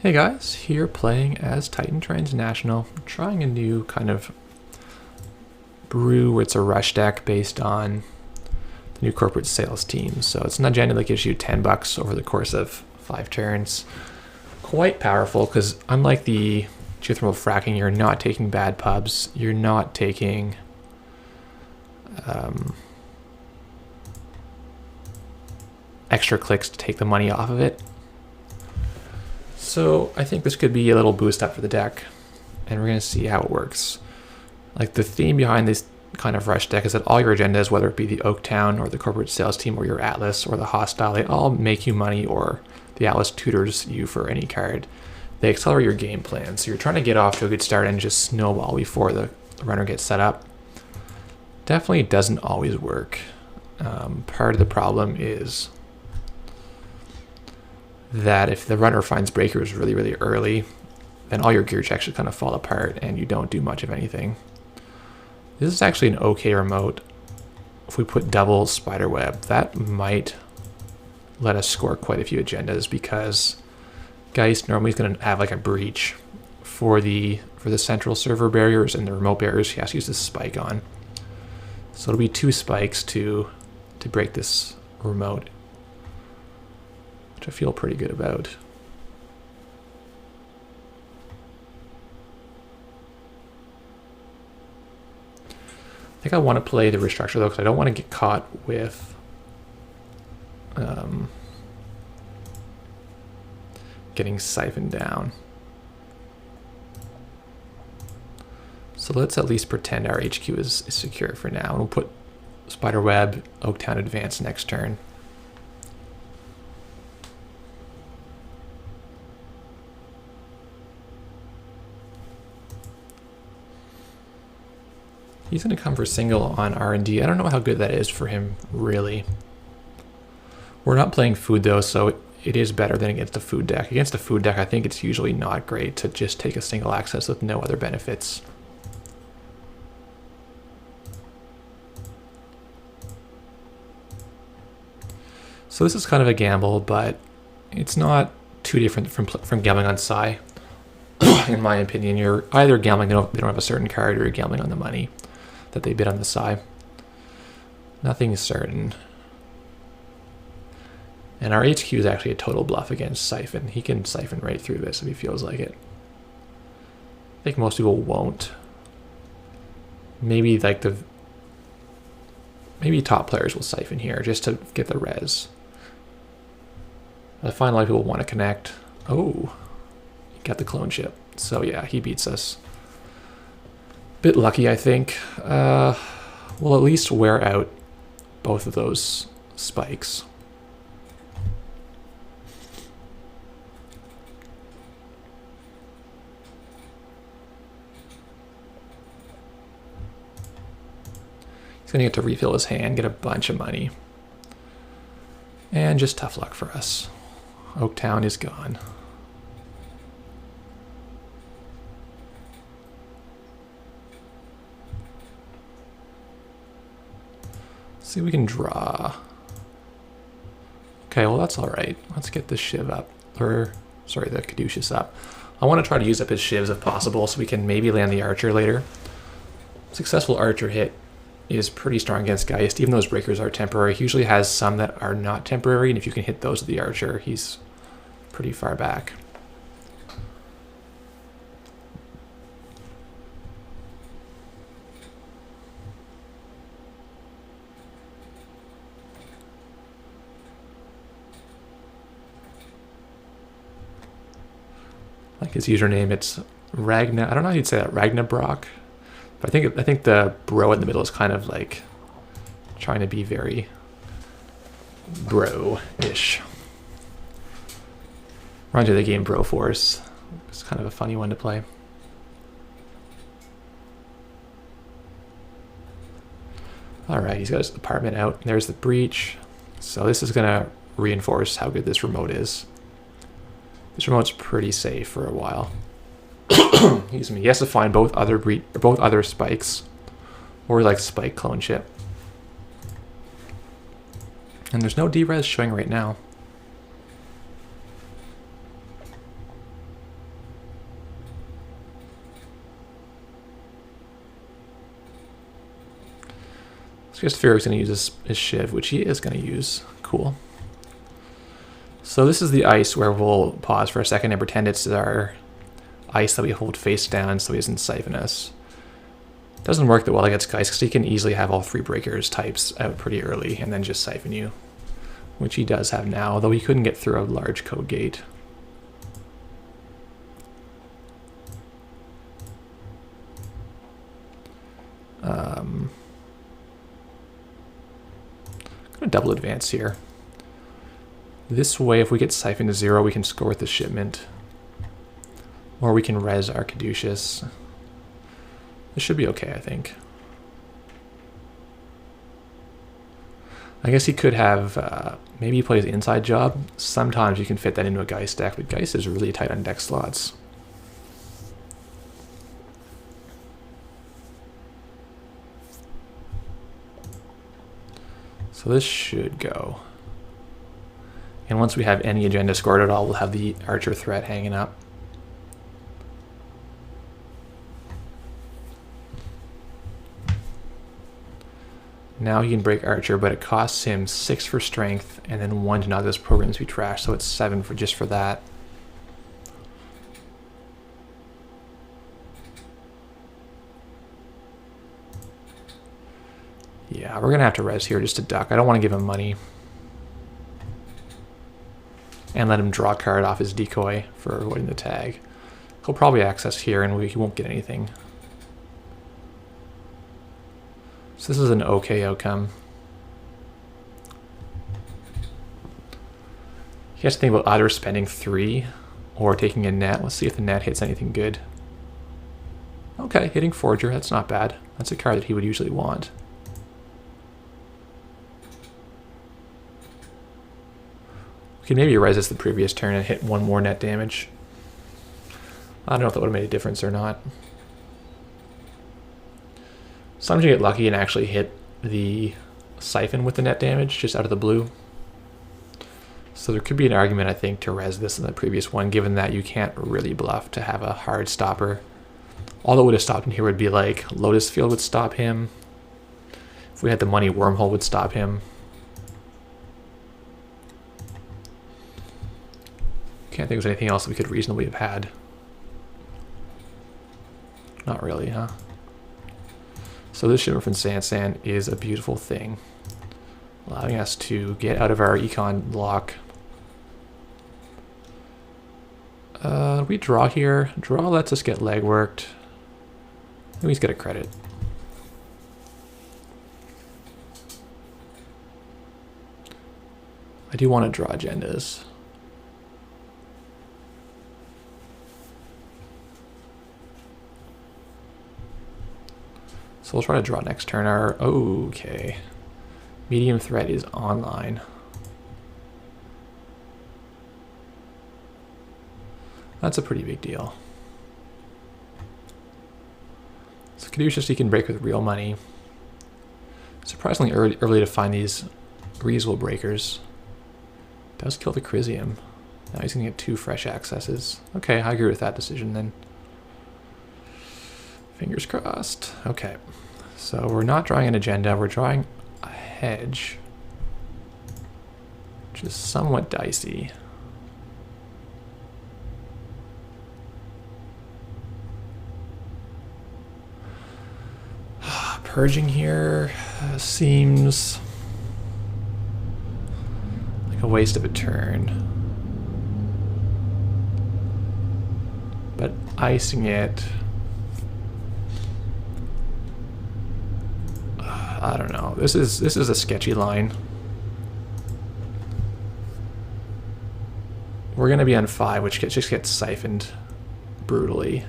Hey guys, here playing as Titan Transnational, trying a new kind of brew where it's a rush deck based on the new corporate sales team. So it's an agenda that gives you $10 over the course of 5 turns. Quite powerful because unlike the geothermal fracking, you're not taking bad pubs, you're not taking extra clicks to take the money off of it. So I think this could be a little boost up for the deck, and we're going to see how it works. Like the theme behind this kind of rush deck is that all your agendas, whether it be the Oaktown or the corporate sales team or your Atlas or the hostile, they all make you money, or the Atlas tutors you for any card. They accelerate your game plan, so you're trying to get off to a good start and just snowball before the runner gets set up. Definitely doesn't always work. Part of the problem is that if the runner finds breakers really early, then all your gear checks should kind of fall apart and you don't do much of anything. This is actually an okay remote. If we put double spiderweb, that might let us score quite a few agendas, because Geist normally is going to have like a breach for the central server barriers, and the remote barriers he has to use this spike on. So it'll be 2 spikes to break this remote, which I feel pretty good about. I think I want to play the restructure though, because I don't want to get caught with getting siphoned down. So let's at least pretend our HQ is secure for now. And we'll put Spiderweb, Oaktown Advance next turn. He's going to come for single on R&D. I don't know how good that is for him, really. We're not playing food, though, so it is better than against a food deck. Against a food deck, I think it's usually not great to just take a single access with no other benefits. So this is kind of a gamble, but it's not too different from gambling on Psi. In my opinion, you're either gambling they don't have a certain card, or you're gambling on the money that they bid on the Psi. Nothing is certain. And our HQ is actually a total bluff against Siphon. He can Siphon right through this if he feels like it. I think most people won't. Maybe like maybe top players will Siphon here just to get the res. I find a lot of people want to connect. Oh, he got the clone ship. So yeah, he beats us. Bit lucky, I think. We'll at least wear out both of those spikes. He's gonna get to refill his hand, get a bunch of money. And just tough luck for us. Oaktown is gone. See if we can draw. Okay, well that's all right. Let's get the Shiv up, or sorry, the Caduceus up. I want to try to use up his Shivs if possible, so we can maybe land the Archer later. Successful Archer hit is pretty strong against Geist, even though those breakers are temporary. He usually has some that are not temporary, and if you can hit those with the Archer, he's pretty far back. Like his username, it's Ragna. I don't know how you'd say that, ragnabrok. But I think the bro in the middle is kind of like trying to be very bro-ish. Reminds me of the game Bro Force. It's kind of a funny one to play. Alright, he's got his apartment out. There's the breach. So this is gonna reinforce how good this remote is. This remote's pretty safe for a while. Excuse me. He has to find both other spikes, or like spike clone ship. And there's no D-res showing right now. just figure he's going to use his shiv, which he is going to use. Cool. So this is the ice where we'll pause for a second and pretend it's our ice that we hold face down so he doesn't siphon us. Doesn't work that well against Geist because he can easily have all 3 breakers types out pretty early and then just siphon you, which he does have now, although he couldn't get through a large code gate. I'm going to double advance here. This way, if we get siphoned to 0, we can score with the shipment. Or we can res our Caduceus. This should be okay, I think. I guess he could have, maybe he plays inside job. Sometimes you can fit that into a Geist deck, but Geist is really tight on deck slots. So this should go. And once we have any agenda scored at all, we'll have the Archer threat hanging up. Now he can break Archer, but it costs him 6 for strength and then 1 to not those programs we trash, so it's 7 for just for that. Yeah, we're gonna have to res here just to duck. I don't want to give him money. And let him draw a card off his decoy for avoiding the tag. He'll probably access here and he won't get anything. So this is an okay outcome. He has to think about either spending 3 or taking a net. Let's see if the net hits anything good. Okay, hitting Forger, that's not bad. That's a card that he would usually want. We can maybe resist the previous turn and hit 1 more net damage. I don't know if that would have made a difference or not. Sometimes you get lucky and actually hit the siphon with the net damage just out of the blue. So there could be an argument, I think, to res this in the previous one, given that you can't really bluff to have a hard stopper. All that would have stopped him here would be like Lotus Field would stop him. If we had the money, Wormhole would stop him. Can't think of anything else that we could reasonably have had. Not really, huh? So this shipment from Sansan is a beautiful thing, allowing us to get out of our econ lock. We draw here. Draw lets us get leg worked. Let me just get a credit. I do want to draw agendas. So we'll try to draw next turn. Okay. Medium threat is online. That's a pretty big deal. So Caduceus he can break with real money. Surprisingly early to find these reasonable breakers. Does kill the Chrysium. Now he's going to get 2 fresh accesses. Okay, I agree with that decision then. Fingers crossed. Okay, so we're not drawing an agenda, we're drawing a hedge, which is somewhat dicey. Purging here seems like a waste of a turn, but icing it, I don't know. This is a sketchy line. We're gonna be on 5, which just gets siphoned brutally.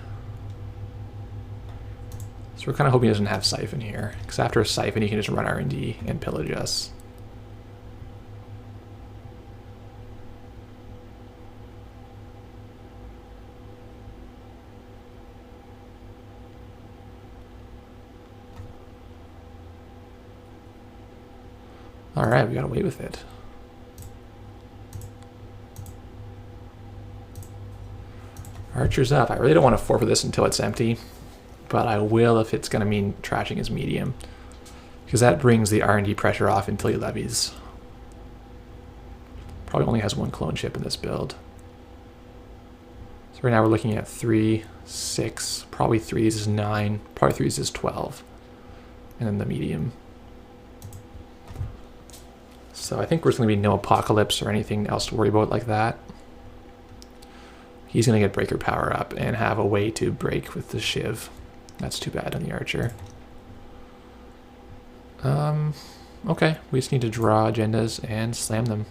So we're kind of hoping he doesn't have siphon here, because after a siphon he can just run R&D and pillage us. Alright, we got away with it. Archer's up. I really don't want to forfeit this until it's empty, but I will if it's going to mean trashing his medium. because that brings the R&D pressure off until he levies. Probably only has one clone chip in this build. So right now we're looking at 3, 6, probably 3s is 9, probably 3s is 12, and then the medium. So I think there's going to be no apocalypse or anything else to worry about like that. He's going to get breaker power up and have a way to break with the shiv. That's too bad on the archer. Okay, we just need to draw agendas and slam them.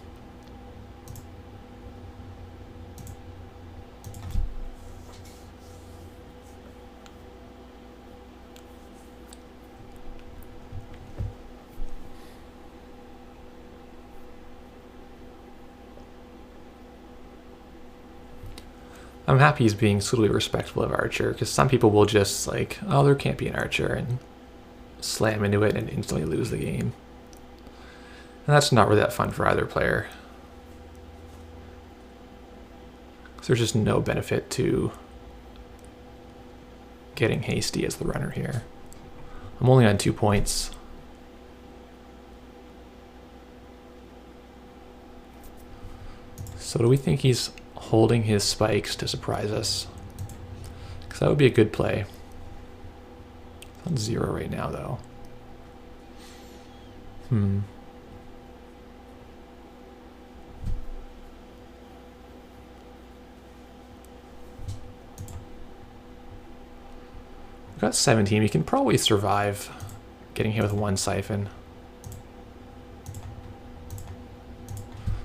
I'm happy he's being suitably respectful of Archer, because some people will just like, oh, there can't be an Archer, and slam into it and instantly lose the game. And that's not really that fun for either player. So there's just no benefit to getting hasty as the runner here. I'm only on 2 points. So do we think he's holding his spikes to surprise us? Because that would be a good play. It's on 0 right now, though. We've got 17. We can probably survive getting hit with 1 siphon.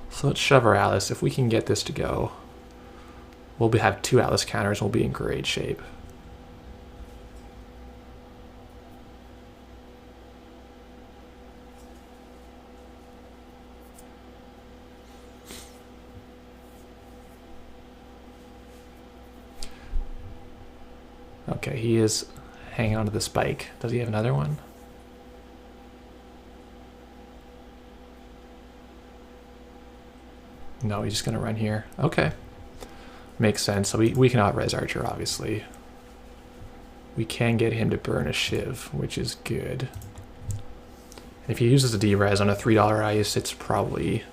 So let's shove our Alice. If we can get this to go, we'll have 2 Alice counters. We'll be in great shape. Okay, he is hanging onto the spike. Does he have another one? No, he's just going to run here. Okay. Makes sense. So we can out-res Archer, obviously. We can get him to burn a shiv, which is good. If he uses a D-res on a $3 ice, it's probably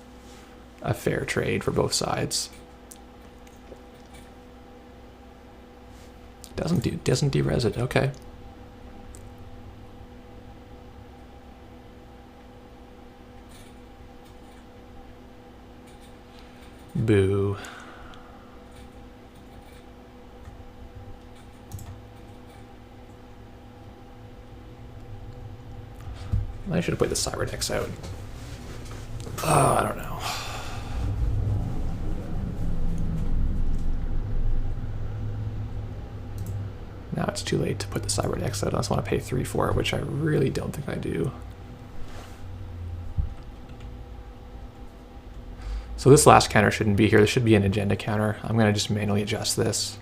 a fair trade for both sides. Doesn't D-res it. Okay. Boo. I should have played the Cyberdex out. Oh, I don't know. Now it's too late to put the Cyberdex out. I just want to pay 3 for it, which I really don't think I do. So this last counter shouldn't be here. There should be an agenda counter. I'm going to just manually adjust this.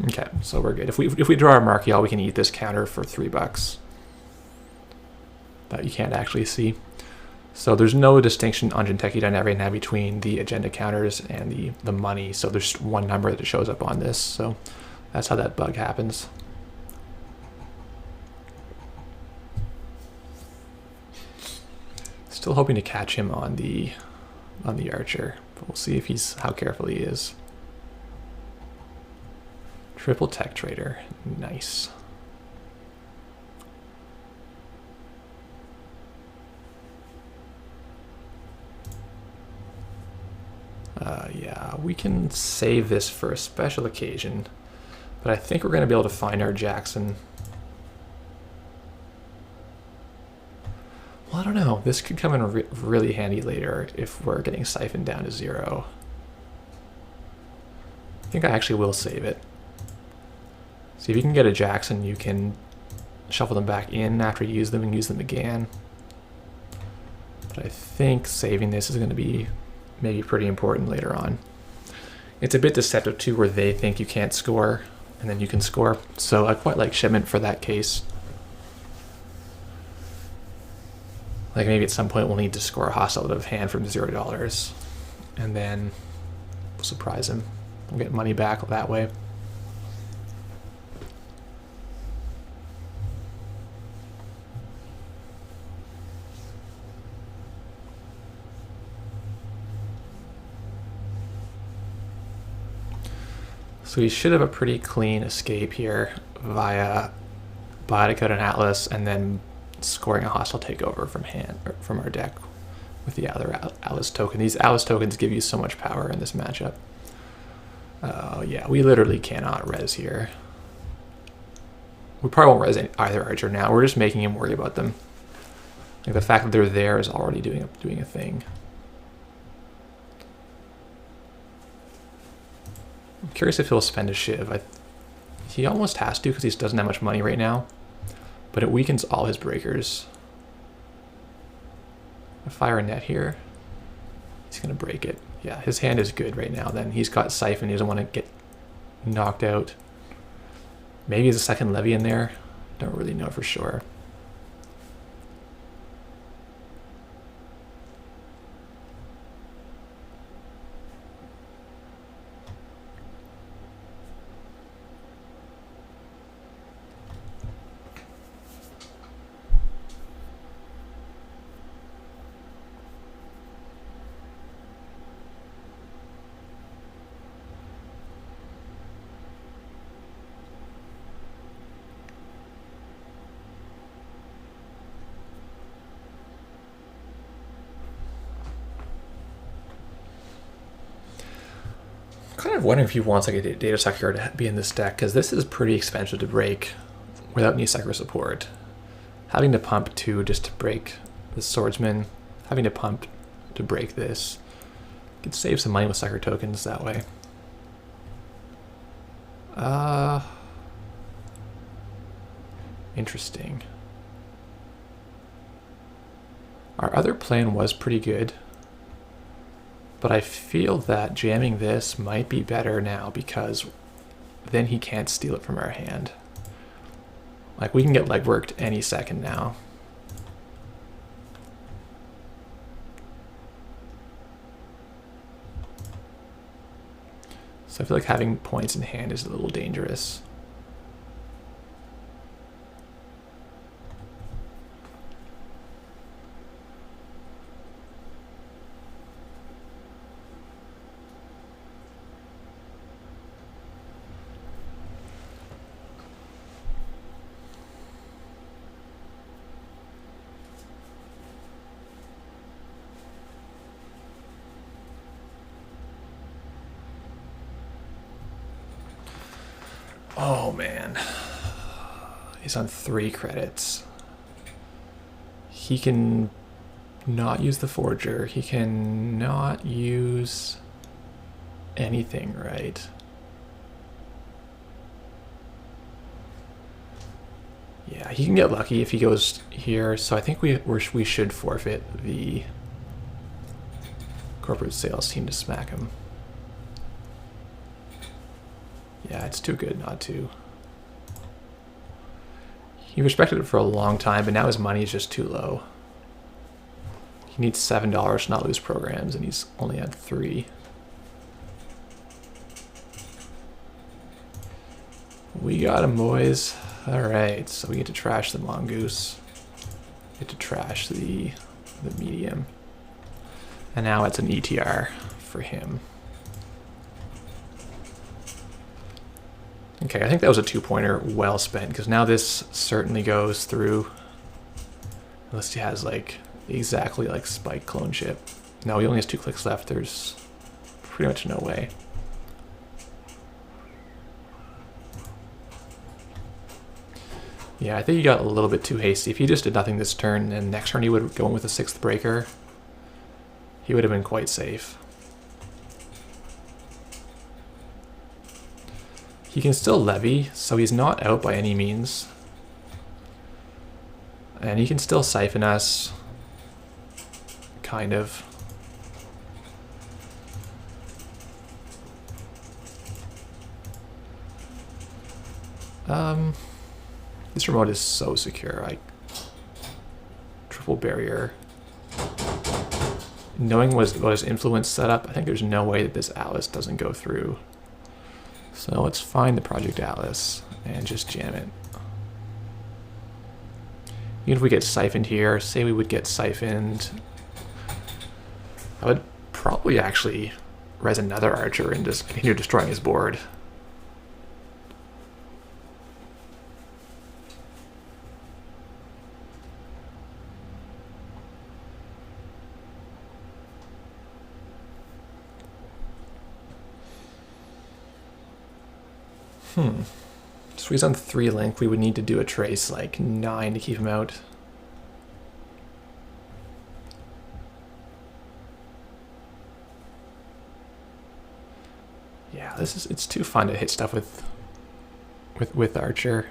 Okay, so we're good. If we draw our Marchial, we can eat this counter for $3 that you can't actually see. So there's no distinction on Jinteki Dynamic now between the agenda counters and the money. So there's one number that shows up on this. So that's how that bug happens. Still hoping to catch him on the Archer, but we'll see if how careful he is. Triple Tech Trader, nice. Yeah, we can save this for a special occasion, but I think we're going to be able to find our Jackson. Well, I don't know. This could come in really handy later if we're getting siphoned down to 0. I think I actually will save it. See if you can get a Jackson, you can shuffle them back in after you use them and use them again. But I think saving this is going to be maybe pretty important later on. It's a bit deceptive too, where they think you can't score, and then you can score. So I quite like shipment for that case. Like maybe at some point we'll need to score a hostile out of hand from $0, and then we'll surprise him. We'll get money back that way. So we should have a pretty clean escape here via Biotic out an Atlas and then scoring a hostile takeover from hand or from our deck with the other Atlas token. These Atlas tokens give you so much power in this matchup. Oh yeah, we literally cannot res here. We probably won't res either Archer now. We're just making him worry about them. Like the fact that they're there is already doing a thing. I'm curious if he'll spend a Shiv. He almost has to because he doesn't have much money right now. But it weakens all his breakers. I fire a net here. He's going to break it. Yeah, his hand is good right now then. He's got Siphon. He doesn't want to get knocked out. Maybe there's a second levy in there. Don't really know for sure. Kind of wondering if he wants like a data sucker to be in this deck, because this is pretty expensive to break without any sucker support. Having to pump 2 just to break the swordsman, having to pump to break this, you could save some money with sucker tokens that way. Interesting. Our other plan was pretty good. But I feel that jamming this might be better now because then he can't steal it from our hand. Like we can get legworked any second now. So I feel like having points in hand is a little dangerous. Oh man, he's on 3 credits. He can not use the Forger. He can not use anything, right? Yeah, he can get lucky if he goes here. So I think we should forfeit the corporate sales team to smack him. Yeah, it's too good not to. He respected it for a long time, but now his money is just too low. He needs $7 to not lose programs, and he's only had 3. We got him, boys. Alright, so we get to trash the mongoose. Get to trash the medium. And now it's an ETR for him. Okay, I think that was a 2-pointer well spent, because now this certainly goes through, unless he has like exactly like Spike clone ship. No, he only has 2 clicks left. There's pretty much no way. Yeah, I think he got a little bit too hasty. If he just did nothing this turn, and next turn he would go in with a 6th breaker, he would have been quite safe. He can still levy, so he's not out by any means. And he can still siphon us. Kind of. This remote is so secure. Triple barrier. Knowing what his influence setup, I think there's no way that this Atlas doesn't go through. So let's find the Project Atlas and just jam it. Even if we get siphoned here, say we would get siphoned, I would probably actually res another archer and just continue destroying his board. So he's on 3 link. We would need to do a trace like 9 to keep him out. Yeah, it's too fun to hit stuff with Archer.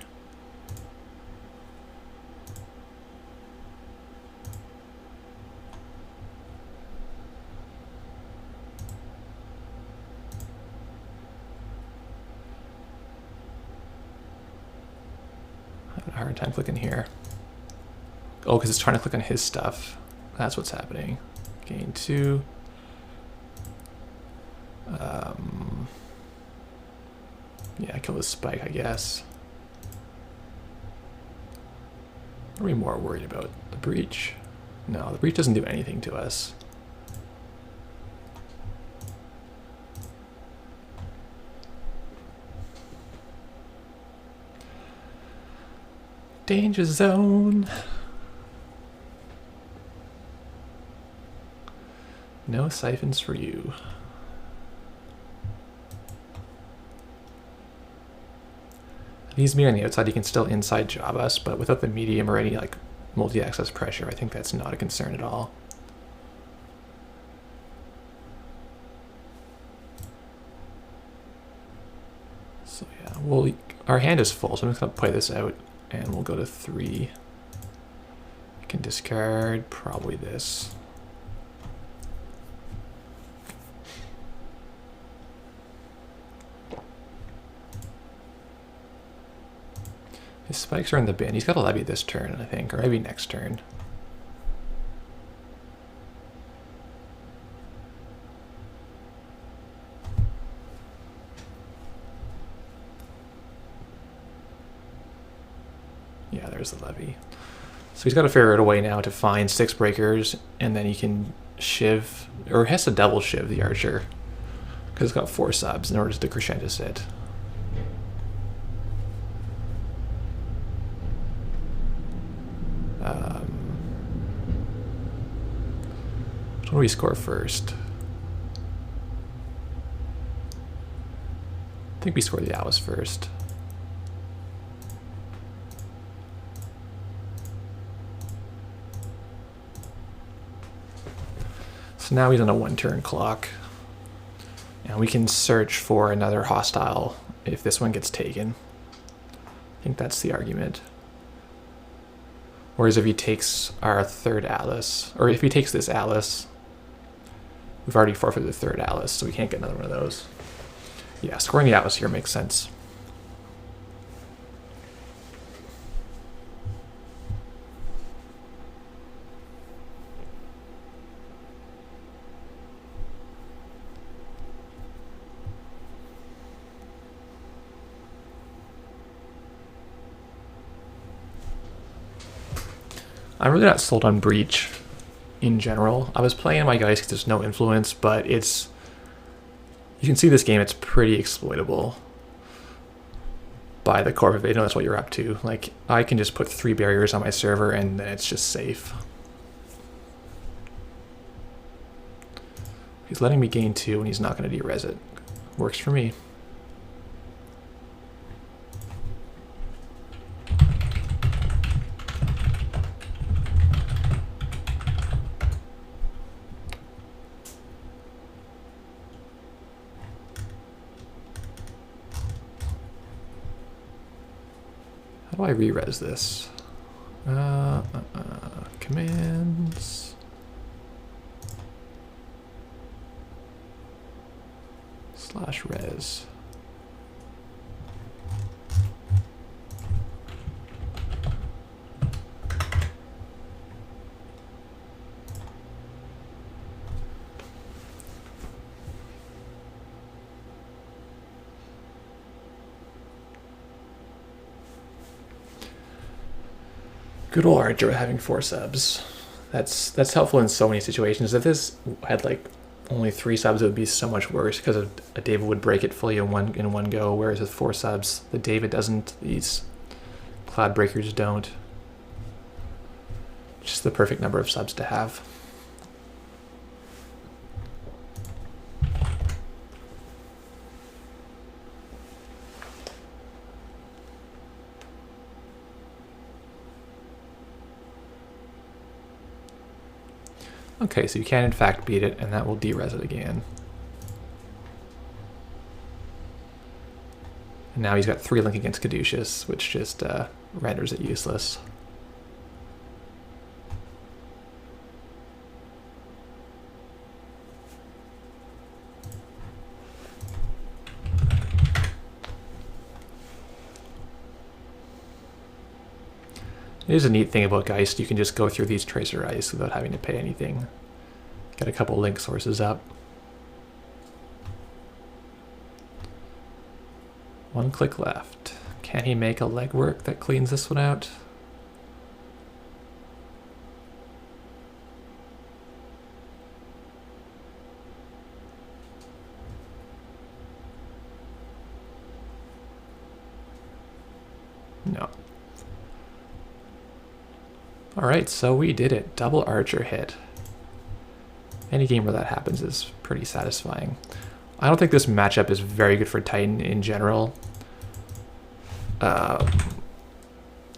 Hard time clicking here. Oh, because it's trying to click on his stuff. That's what's happening. Gain 2. Yeah, kill the spike, I guess. Are we more worried about the breach? No, the breach doesn't do anything to us. Danger zone. No siphons for you. He's me on the outside, he can still inside job us, but without the medium or any like multi-access pressure, I think that's not a concern at all. So yeah, our hand is full, so I'm just gonna play this out and we'll go to 3. I can discard probably this. His spikes are in the bin. He's got a levy this turn, I think, or maybe next turn. Yeah, there's the levy. So he's got to figure out a way now to find 6 breakers, and then he can shiv, or he has to double shiv the archer, because it's got 4 subs in order to crescendo it. What do we score first? I think we score the Atlas first. So now he's on a 1-turn clock. And we can search for another hostile if this one gets taken. I think that's the argument. Whereas if he takes our 3rd Atlas, or if he takes this Atlas, we've already forfeited the 3rd Atlas, so we can't get another one of those. Yeah, scoring the Atlas here makes sense. I'm really not sold on Breach in general. I was playing my Geist because there's no influence, but you can see this game, it's pretty exploitable by the core of it. You know, that's what you're up to. Like, I can just put 3 barriers on my server and then it's just safe. He's letting me gain 2 and he's not going to de-res it. Works for me. How do I re-res this? Commands. /res. Good old Archer having 4 subs. That's helpful in so many situations. If this had like only 3 subs, it would be so much worse because a David would break it fully in one go, whereas with 4 subs, the David doesn't. These Cloud Breakers don't. Just the perfect number of subs to have. Okay, so you can in fact beat it, and that will de-res it again. And now he's got 3 link against Caduceus, which just renders it useless. It is a neat thing about Geist, you can just go through these tracer ice without having to pay anything. Get a couple link sources up. 1 click left. Can he make a legwork that cleans this one out? No. Alright, so we did it. Double Archer hit. Any game where that happens is pretty satisfying. I don't think this matchup is very good for Titan in general.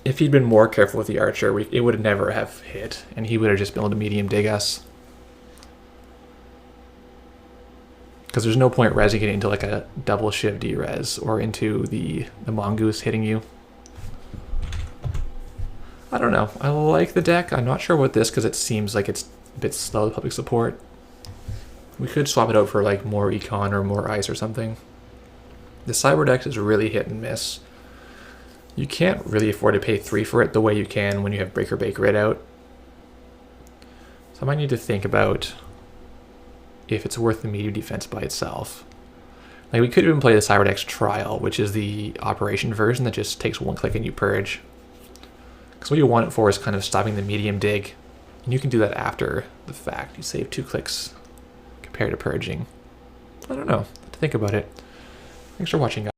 If he'd been more careful with the Archer, it would never have hit, and he would have just been able to medium dig us. Because there's no point resing it into like a double shiv D-res or into the Mongoose hitting you. I don't know. I like the deck. I'm not sure about this because it seems like it's a bit slow with public support. We could swap it out for like more econ or more ice or something. The cyber deck is really hit and miss. You can't really afford to pay 3 for it the way you can when you have Breaker Baker it out. So I might need to think about if it's worth the medium defense by itself. Like we could even play the cyber deck's trial, which is the operation version that just takes 1 click and you purge. Because what you want it for is kind of stopping the medium dig. And you can do that after the fact. You save 2 clicks compared to purging. I don't know. Have to think about it. Thanks for watching, guys.